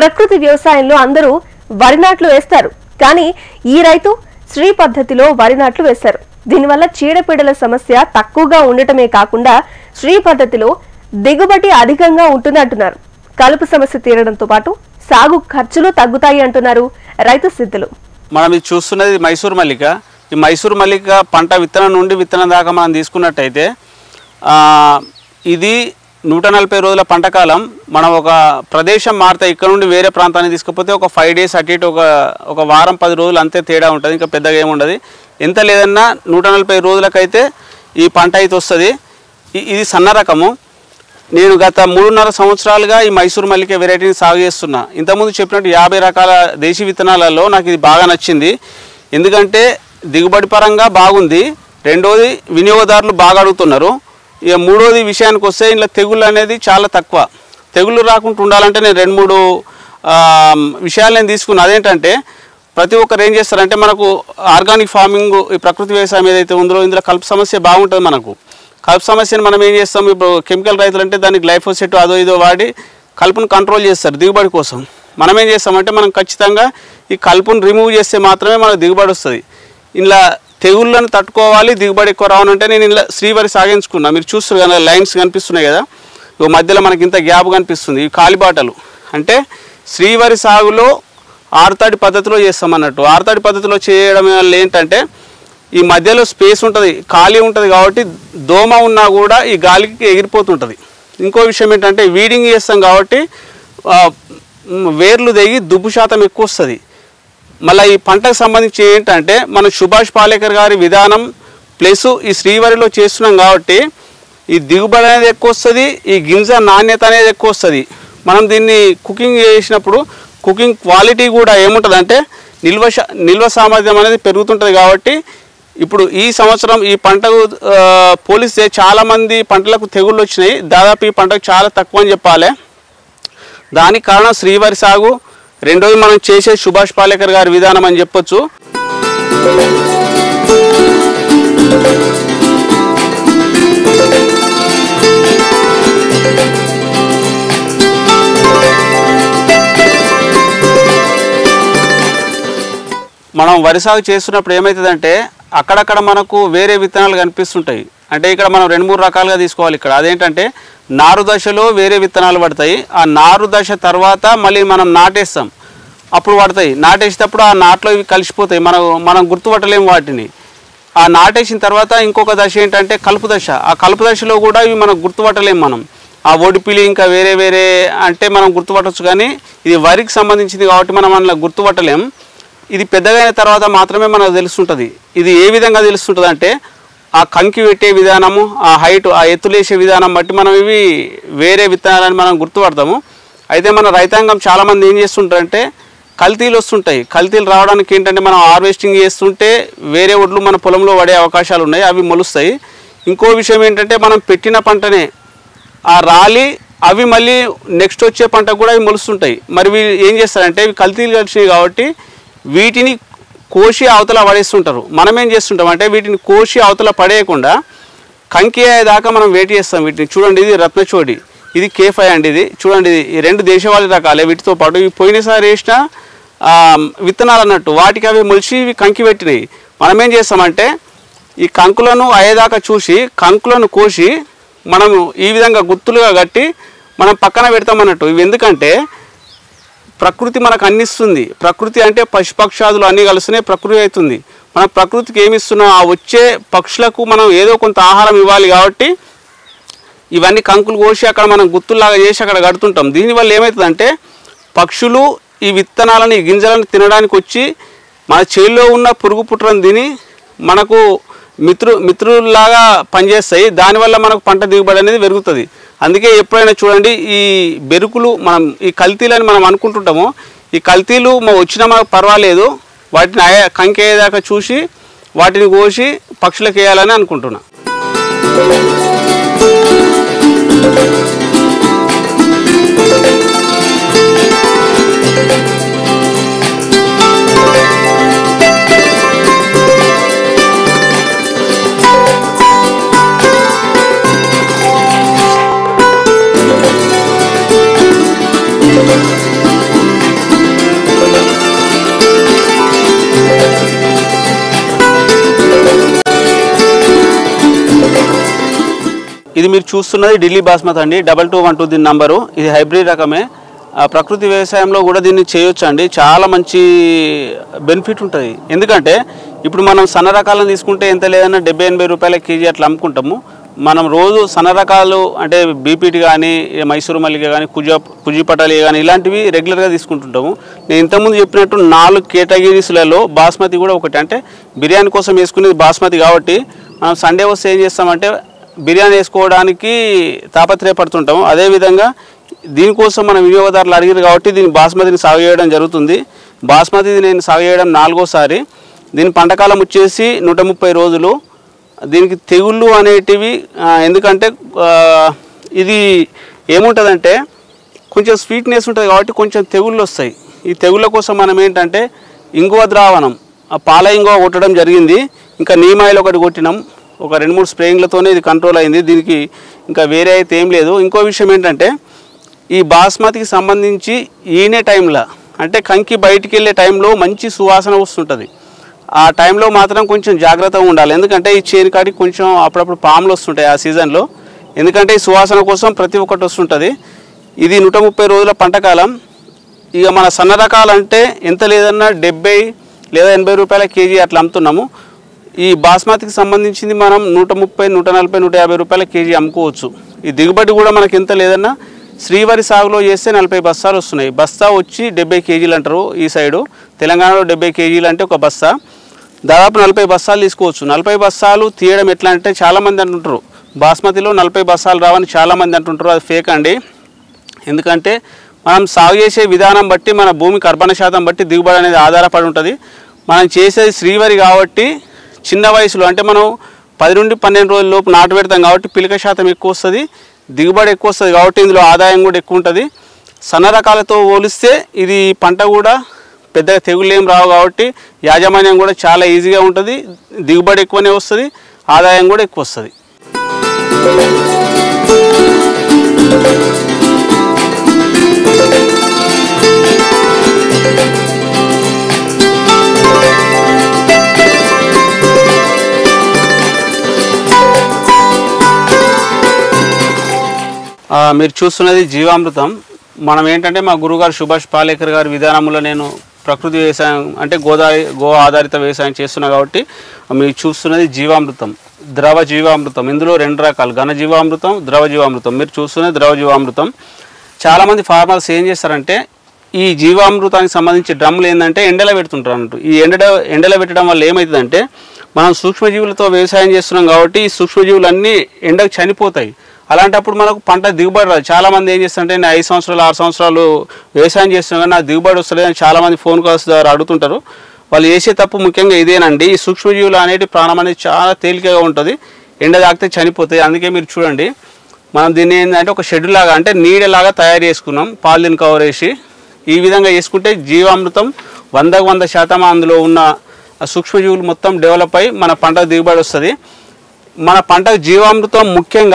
ప్రకృతి వ్యవసాయంలో అందరూ వరి నాట్లు వేస్తారు. కానీ ఈ రైతు శ్రీ పద్ధతిలో వరి నాట్లు వేశారు. దీనివల్ల చీడపీడల సమస్య తక్కువగా ఉండటమే కాకుండా శ్రీ పద్ధతిలో దిగుబడి అధికంగా ఉంటుంది అంటున్నారు. కలుపు సమస్య తీరడంతో పాటు సాగు ఖర్చులు తగ్గుతాయి అంటున్నారు రైతు సిద్ధులు. మనం ఇది చూస్తున్నది మైసూర్ మల్లిక. ఈ మైసూర్ మల్లిక పంట విత్తనం నుండి విత్తనం దాకా మనం తీసుకున్నట్టయితే ఇది 140 రోజుల పంటకాలం. మనం ఒక ప్రదేశం మారితే ఇక్కడ నుండి వేరే ప్రాంతానికి తీసుకపోతే ఒక 5 డేస్ అటు ఇటు ఒక వారం 10 రోజులు అంతే తేడా ఉంటుంది. ఇంకా పెద్దగా ఏముండదు. ఎంత లేదన్నా 140 రోజులకైతే ఈ పంట అయితే వస్తుంది. ఇది సన్న రకము. నేను గత 3.5 సంవత్సరాలుగా ఈ మైసూర్ మల్లిక వెరైటీని సాగు చేస్తున్నా. ఇంతకుముందు చెప్పినట్టు 50 రకాల దేశీ విత్తనాలలో నాకు ఇది బాగా నచ్చింది. ఎందుకంటే దిగుబడి పరంగా బాగుంది. రెండోది వినియోగదారులు బాగా అడుగుతున్నారు. ఇక మూడోది విషయానికి వస్తే ఇంట్లో తెగుళ్ళు అనేది చాలా తక్కువ. తెగుళ్ళు రాకుండా ఉండాలంటే నేను 2-3 విషయాలు నేను తీసుకున్నాను. అదేంటంటే ప్రతి ఒక్కరు ఏం చేస్తారంటే మనకు ఆర్గానిక్ ఫార్మింగ్ ఈ ప్రకృతి వ్యవసాయం ఏదైతే ఉందో ఇందులో కలుపు సమస్య బాగుంటుంది. మనకు కలుపు సమస్యను మనం ఏం చేస్తాం, ఇప్పుడు కెమికల్ రైతులు అంటే దానికి గ్లైఫోసేట్ అదో ఇదో వాడి కలుపును కంట్రోల్ చేస్తారు దిగుబడి కోసం. మనం ఏం చేస్తామంటే మనం ఖచ్చితంగా ఈ కలుపును రిమూవ్ చేస్తే మాత్రమే మనకు దిగుబడి వస్తుంది. ఇలా తెగుళ్ళను తట్టుకోవాలి, దిగుబడి ఎక్కువ రావాలంటే నేను ఇలా శ్రీవరి సాగించుకున్నా. మీరు చూస్తారు కదా లైన్స్ కనిపిస్తున్నాయి కదా, మధ్యలో మనకి ఇంత గ్యాప్ కనిపిస్తుంది. ఈ కాలిబాటలు అంటే శ్రీవరి సాగులో ఆరుతడి పద్ధతిలో చేస్తామన్నట్టు. ఆరుతడి పద్ధతిలో చేయడం వల్ల ఏంటంటే ఈ మధ్యలో స్పేస్ ఉంటుంది, ఖాళీ ఉంటుంది కాబట్టి దోమ ఉన్నా కూడా ఈ గాలికి ఎగిరిపోతుంటుంది. ఇంకో విషయం ఏంటంటే వీడింగ్ చేస్తాం కాబట్టి వేర్లు తెగి దుబ్బు శాతం ఎక్కువ వస్తుంది. మళ్ళీ ఈ పంటకు సంబంధించి ఏంటంటే మన సుభాష్ పాలేకర్ గారి విధానం ప్లస్ ఈ శ్రీవరిలో చేస్తున్నాం కాబట్టి ఈ దిగుబడి అనేది ఎక్కువ వస్తుంది, ఈ గింజ నాణ్యత అనేది ఎక్కువ వస్తుంది. మనం దీన్ని కుకింగ్ చేసినప్పుడు కుకింగ్ క్వాలిటీ కూడా ఏముంటుందంటే నిల్వ సామర్థ్యం అనేది పెరుగుతుంటుంది. కాబట్టి ఇప్పుడు ఈ సంవత్సరం ఈ పంటకు పోలిస్తే చాలామంది పంటలకు తెగుళ్ళు వచ్చినాయి. దాదాపు ఈ పంటకు చాలా తక్కువ అని చెప్పాలి. దానికి కారణం శ్రీవరి సాగు. రెండోది మనం చేసే సుభాష్ పాలేకర్ గారి విధానం అని చెప్పొచ్చు. మనం వరి సాగు చేస్తున్నప్పుడు ఏమవుతుందంటే అక్కడక్కడ మనకు వేరే విత్తనాలు కనిపిస్తుంటాయి. అంటే ఇక్కడ మనం 2-3 రకాలుగా తీసుకోవాలి. ఇక్కడ అదేంటంటే నారు దశలో వేరే విత్తనాలు పడతాయి. ఆ నారు దశ తర్వాత మళ్ళీ మనం నాటేస్తాం, అప్పుడు పడతాయి. నాటేసేటప్పుడు ఆ నాట్లో ఇవి కలిసిపోతాయి, మనం గుర్తుపట్టలేము వాటిని. ఆ నాటేసిన తర్వాత ఇంకొక దశ ఏంటంటే కలుపు దశ. ఆ కలుపు దశలో కూడా ఇవి మనం గుర్తుపట్టలేము. మనం ఆ ఒడిపిలి ఇంకా వేరే అంటే మనం గుర్తుపట్టవచ్చు. కానీ ఇది వరికి సంబంధించింది కాబట్టి మనం అలా గుర్తుపట్టలేం. ఇది పెద్దగా అయిన తర్వాత మాత్రమే మనకు తెలుస్తుంటుంది. ఇది ఏ విధంగా తెలుస్తుంటుంది అంటే ఆ కంకి పెట్టే విధానము, ఆ హైట్, ఆ ఎత్తులేసే విధానం బట్టి మనం ఇవి వేరే విత్తనాలని మనం గుర్తుపడతాము. అయితే మన రైతాంగం చాలామంది ఏం చేస్తుంటారంటే కల్తీలు వస్తుంటాయి. కల్తీలు రావడానికి ఏంటంటే మనం హార్వెస్టింగ్ చేస్తుంటే వేరే ఒడ్లు మన పొలంలో పడే అవకాశాలు ఉన్నాయి, అవి మొలుస్తాయి. ఇంకో విషయం ఏంటంటే మనం పెట్టిన పంటనే ఆ రాలి అవి మళ్ళీ నెక్స్ట్ వచ్చే పంటకు కూడా అవి మొలుస్తుంటాయి. మరి వీళ్ళు ఏం చేస్తారంటే ఇవి కల్తీలు కలిసినాయి కాబట్టి వీటిని కోసి అవతల పడేస్తుంటారు. మనం ఏం చేస్తుంటాం అంటే వీటిని కోసి అవతల పడేయకుండా కంకి అయ్యేదాకా మనం వెయిట్ చేస్తాం. వీటిని చూడండి, ఇది రత్నచోడి, ఇది K5 అండి. ఇది చూడండి, ఈ 2 దేశవాళీ రకాలే. వీటితో పాటు ఇవి పోయినసారి వేసిన విత్తనాలు అన్నట్టు వాటికి అవి మొలిచి ఇవి కంకి పెట్టినాయి. మనం ఏం చేస్తామంటే ఈ కంకులను అయ్యేదాకా చూసి కంకులను కోసి మనము ఈ విధంగా గుత్తులుగా కట్టి మనం పక్కన పెడతామన్నట్టు. ఇవి ఎందుకంటే ప్రకృతి మనకు అందిస్తుంది. ప్రకృతి అంటే పశుపక్షాదులు అన్నీ కలుస్తున్నాయి, ప్రకృతి అవుతుంది. మన ప్రకృతికి ఏమి ఇస్తున్నాం, ఆ వచ్చే పక్షులకు మనం ఏదో కొంత ఆహారం ఇవ్వాలి. కాబట్టి ఇవన్నీ కంకులు కోసి అక్కడ మనం గుత్తుల్లాగా చేసి అక్కడ కడుతుంటాం. దీనివల్ల ఏమవుతుందంటే పక్షులు ఈ విత్తనాలను, ఈ గింజలను తినడానికి వచ్చి మన చేల్లో ఉన్న పురుగు పుట్రను తిని మనకు మిత్రుల్లాగా పనిచేస్తాయి. దానివల్ల మనకు పంట దిగుబడి అనేది పెరుగుతుంది. అందుకే ఎప్పుడైనా చూడండి ఈ బెరుకులు మనం ఈ కల్తీలని మనం అనుకుంటుంటాము. ఈ కల్తీలు వచ్చినా మనకు పర్వాలేదు, వాటిని కంకి అయ్యేదాకా చూసి వాటిని కోసి పక్షులకు వేయాలని అనుకుంటున్నా. ఇది మీరు చూస్తున్నది ఢిల్లీ బాస్మతి అండి, 2212 దీని నంబరు. ఇది హైబ్రిడ్ రకమే. ప్రకృతి వ్యవసాయంలో కూడా దీన్ని చేయొచ్చు అండి. చాలా మంచి బెనిఫిట్ ఉంటుంది. ఎందుకంటే ఇప్పుడు మనం సన్న రకాలను తీసుకుంటే ఎంత లేదన్నా 70-80 రూపాయల కేజీ అట్లా అమ్ముకుంటాము. మనం రోజు సన్న రకాలు అంటే బీపీటీ కానీ, మైసూరు మల్లిక కానీ, కుజి కానీ ఇలాంటివి రెగ్యులర్గా తీసుకుంటుంటాము. నేను ఇంతకుముందు చెప్పినట్టు 4 కేటగిరీస్లలో బాస్మతి కూడా ఒకటి. అంటే బిర్యానీ కోసం వేసుకునేది బాస్మతి కాబట్టి మనం సండే వస్తే ఏం చేస్తామంటే బిర్యానీ వేసుకోవడానికి తాపత్రయపడుతుంటాము. అదేవిధంగా దీనికోసం మన వినియోగదారులు అడిగారు కాబట్టి దీన్ని బాస్మతిని సాగు చేయడం జరుగుతుంది. బాస్మతి నేను సాగు చేయడం 4వసారి. దీని పంటకాలం వచ్చేసి 130 రోజులు. దీనికి తెగుళ్ళు అనేటివి ఎందుకంటే ఇది ఏముంటుందంటే కొంచెం స్వీట్నెస్ ఉంటుంది కాబట్టి కొంచెం తెగుళ్ళు వస్తాయి. ఈ తెగుళ్ళ కోసం మనం ఏంటంటే ఇంగువ ద్రావణం, పాల ఇంగువ కొట్టడం జరిగింది. ఇంకా నీమ్ ఆయిల్ ఒకటి కొట్టినాం. ఒక 2-3 స్ప్రేయింగ్లతోనే ఇది కంట్రోల్ అయింది. దీనికి ఇంకా వేరే అయితే ఏం లేదు. ఇంకో విషయం ఏంటంటే ఈ బాస్మతికి సంబంధించి ఈనే టైంలో అంటే కంకి బయటికి వెళ్ళే టైంలో మంచి సువాసన వస్తుంటుంది. ఆ టైంలో మాత్రం కొంచెం జాగ్రత్తగా ఉండాలి. ఎందుకంటే ఈ చేను కాడికి కొంచెం అప్పుడప్పుడు పాములు వస్తుంటాయి ఆ సీజన్లో. ఎందుకంటే ఈ సువాసన కోసం ప్రతి ఒక్కటి వస్తుంటుంది. ఇది 130 రోజుల పంటకాలం. ఇక మన సన్న రకాలంటే ఎంత లేదన్నా 70 లేదా 80 రూపాయల కేజీ అట్లా అమ్ముతున్నాము. ఈ బాస్మతికి సంబంధించింది మనం 130, 140, 150 రూపాయల కేజీ అమ్ముకోవచ్చు. ఈ దిగుబడి కూడా మనకి ఎంత లేదన్నా శ్రీవరి సాగులో చేస్తే 40 బస్తాలు వస్తున్నాయి. బస్తా వచ్చి 70 కేజీలు అంటారు ఈ సైడు. తెలంగాణలో 70 కేజీలు అంటే ఒక బస్తా. దాదాపు 40 బస్తాలు తీసుకోవచ్చు. 40 బస్తాలు తీయడం ఎట్లా అంటే చాలామంది అంటుంటారు బాస్మతిలో 40 బస్తాలు రావని చాలామంది అంటుంటారు. అది ఫేక్ అండి. ఎందుకంటే మనం సాగు చేసే విధానం బట్టి, మన భూమి కర్బన శాతం బట్టి దిగుబడి అనేది ఆధారపడి ఉంటుంది. మనం చేసేది శ్రీవరి కాబట్టి చిన్న వయసులో అంటే మనం 10 నుండి 12 రోజుల లోపు నాటు పెడతాం కాబట్టి పిలక శాతం ఎక్కువ వస్తుంది, దిగుబడి ఎక్కువ వస్తుంది కాబట్టి ఇందులో ఆదాయం కూడా ఎక్కువ ఉంటుంది. సన్న రకాలతో పోలిస్తే ఇది పంట కూడా పెద్దగా తెగుళ్ళు ఏం రావు కాబట్టి యాజమాన్యం కూడా చాలా ఈజీగా ఉంటుంది. దిగుబడి ఎక్కువనే వస్తుంది, ఆదాయం కూడా ఎక్కువ వస్తుంది. మీరు చూస్తున్నది జీవామృతం. మనం ఏంటంటే మా గురుగారు సుభాష్ పాలేకర్ గారి విధానంలో నేను ప్రకృతి వ్యవసాయం అంటే గో ఆధారిత వ్యవసాయం చేస్తున్నా కాబట్టి మీరు చూస్తున్నది జీవామృతం, ద్రవ జీవామృతం. ఇందులో 2 రకాలు, ఘన జీవామృతం, ద్రవ జీవామృతం. మీరు చూస్తున్నది ద్రవ జీవామృతం. చాలామంది ఫార్మర్స్ ఏం చేస్తారంటే ఈ జీవామృతానికి సంబంధించి డ్రమ్ములు ఏంటంటే ఎండలో పెడుతుంటారు అన్నట్టు. ఈ ఎండలో పెట్టడం వల్ల ఏమవుతుందంటే మనం సూక్ష్మజీవులతో వ్యవసాయం చేస్తున్నాం కాబట్టి ఈ సూక్ష్మజీవులన్నీ ఎండకు చనిపోతాయి. అలాంటప్పుడు మనకు పంట దిగుబడి రాదు. చాలామంది ఏం చేస్తారంటే నేను 5 సంవత్సరాలు 6 సంవత్సరాలు వ్యవసాయం చేస్తున్నాను కానీ నాకు దిగుబడి వస్తలేదు అని చాలామంది ఫోన్ కాల్స్ ద్వారా అడుగుతుంటారు. వాళ్ళు చేసే తప్పు ముఖ్యంగా ఇదేనండి. ఈ సూక్ష్మజీవులు అనేటి ప్రాణం అనేది చాలా తేలికగా ఉంటుంది, ఎండ తాకితే చనిపోతాయి. అందుకే మీరు చూడండి మనం దీన్ని ఏంటంటే ఒక షెడ్ లాగా అంటే నీడలాగా తయారు చేసుకున్నాం, పాలిథిన్ కవర్ వేసి. ఈ విధంగా చేసుకుంటే జీవామృతం 100% అందులో ఉన్న సూక్ష్మజీవులు మొత్తం డెవలప్ అయ్యి మన పంట దిగుబడి వస్తుంది. మన పంటకు జీవామృతం ముఖ్యం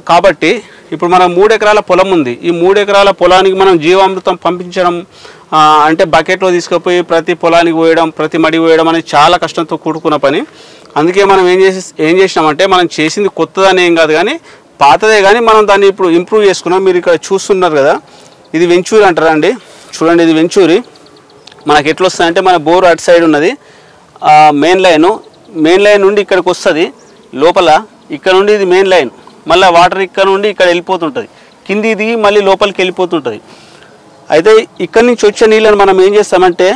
కాబట్టి ఇప్పుడు మనం 3 ఎకరాల పొలం ఉంది. ఈ 3 ఎకరాల పొలానికి మనం జీవామృతం పంపించడం అంటే బకెట్లో తీసుకుపోయి ప్రతి పొలానికి పోయడం, ప్రతి మడి పోయడం అనేది చాలా కష్టంతో కూడుకున్న పని. అందుకే మనం ఏం చేసినామంటే మనం చేసింది కొత్తదని ఏం కాదు కానీ పాతదే, కానీ మనం దాన్ని ఇప్పుడు ఇంప్రూవ్ చేసుకున్నాం. మీరు ఇక్కడ చూస్తున్నారు కదా, ఇది వెంచూరి అంటారా అండి. చూడండి, ఇది వెంచూరి. మనకి ఎట్లా వస్తుందంటే మన బోర్ అటు సైడ్ ఉన్నది మెయిన్ లైన్ నుండి ఇక్కడికి వస్తుంది లోపల. ఇక్కడ నుండి ఇది మెయిన్ లైన్, మళ్ళీ వాటర్ ఇక్కడ నుండి ఇక్కడ వెళ్ళిపోతుంటుంది, కింది దిగి మళ్ళీ లోపలికి వెళ్ళిపోతుంటుంది. అయితే ఇక్కడి నుంచి వచ్చే నీళ్ళని మనం ఏం చేస్తామంటే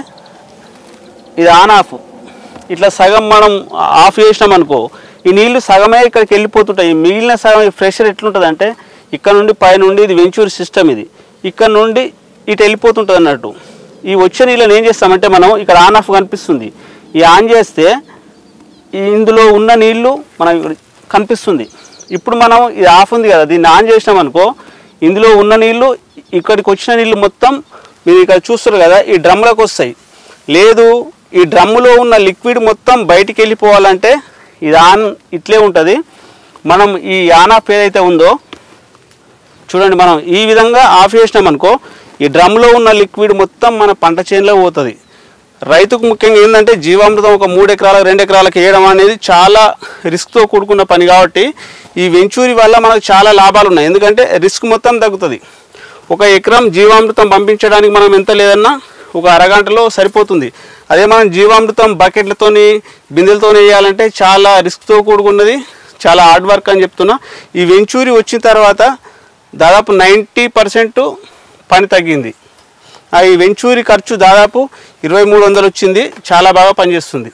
ఇది ఆన్ ఆఫ్ ఇట్లా సగం మనం ఆఫ్ చేసినాం అనుకో, ఈ నీళ్లు సగమే ఇక్కడికి వెళ్ళిపోతుంటాయి. మిగిలిన సగం ప్రెషర్ ఎట్లుంటుంది అంటే ఇక్కడ నుండి పైనుండి ఇది వెంచూరి సిస్టమ్, ఇది ఇక్కడ నుండి ఇటు వెళ్ళిపోతుంటుంది అన్నట్టు. ఈ వచ్చే నీళ్ళని ఏం చేస్తామంటే మనం ఇక్కడ ఆన్ ఆఫ్ కనిపిస్తుంది, ఈ ఆన్ చేస్తే ఇందులో ఉన్న నీళ్లు మనకు కనిపిస్తుంది. ఇప్పుడు మనం ఇది ఆఫ్ ఉంది కదా, దీన్ని ఆన్ చేసినాం అనుకో ఇందులో ఉన్న నీళ్లు ఇక్కడికి వచ్చిన నీళ్ళు మొత్తం మీరు ఇక్కడ చూస్తారు కదా ఈ డ్రమ్లకు వస్తాయి. లేదు ఈ డ్రమ్ములో ఉన్న లిక్విడ్ మొత్తం బయటికి వెళ్ళిపోవాలంటే ఇది ఆన్ ఇట్లే ఉంటుంది. మనం ఈ ఆన్ ఆఫ్ ఏదైతే ఉందో చూడండి, మనం ఈ విధంగా ఆఫ్ చేసినాం అనుకో ఈ డ్రమ్లో ఉన్న లిక్విడ్ మొత్తం మన పంట చేనులో పోతుంది. రైతుకు ముఖ్యంగా ఏంటంటే జీవామృతం ఒక 3 ఎకరాలకు 2 ఎకరాలకు వేయడం అనేది చాలా రిస్క్తో కూడుకున్న పని కాబట్టి ఈ వెంచూరి వల్ల మనకు చాలా లాభాలు ఉన్నాయి. ఎందుకంటే రిస్క్ మొత్తం తగ్గుతుంది. 1 ఎకరం జీవామృతం పంపించడానికి మనం ఎంత లేదన్నా ఒక అరగంటలో సరిపోతుంది. అదే మనం జీవామృతం బకెట్లతోని బిందెలతో వేయాలంటే చాలా రిస్క్తో కూడుకున్నది, చాలా హార్డ్ వర్క్ అని చెప్తున్నా. ఈ వెంచూరి వచ్చిన తర్వాత దాదాపు 90% పని తగ్గింది. ఈ వెంచూరి ఖర్చు దాదాపు 2300 వచ్చింది. చాలా బాగా పనిచేస్తుంది.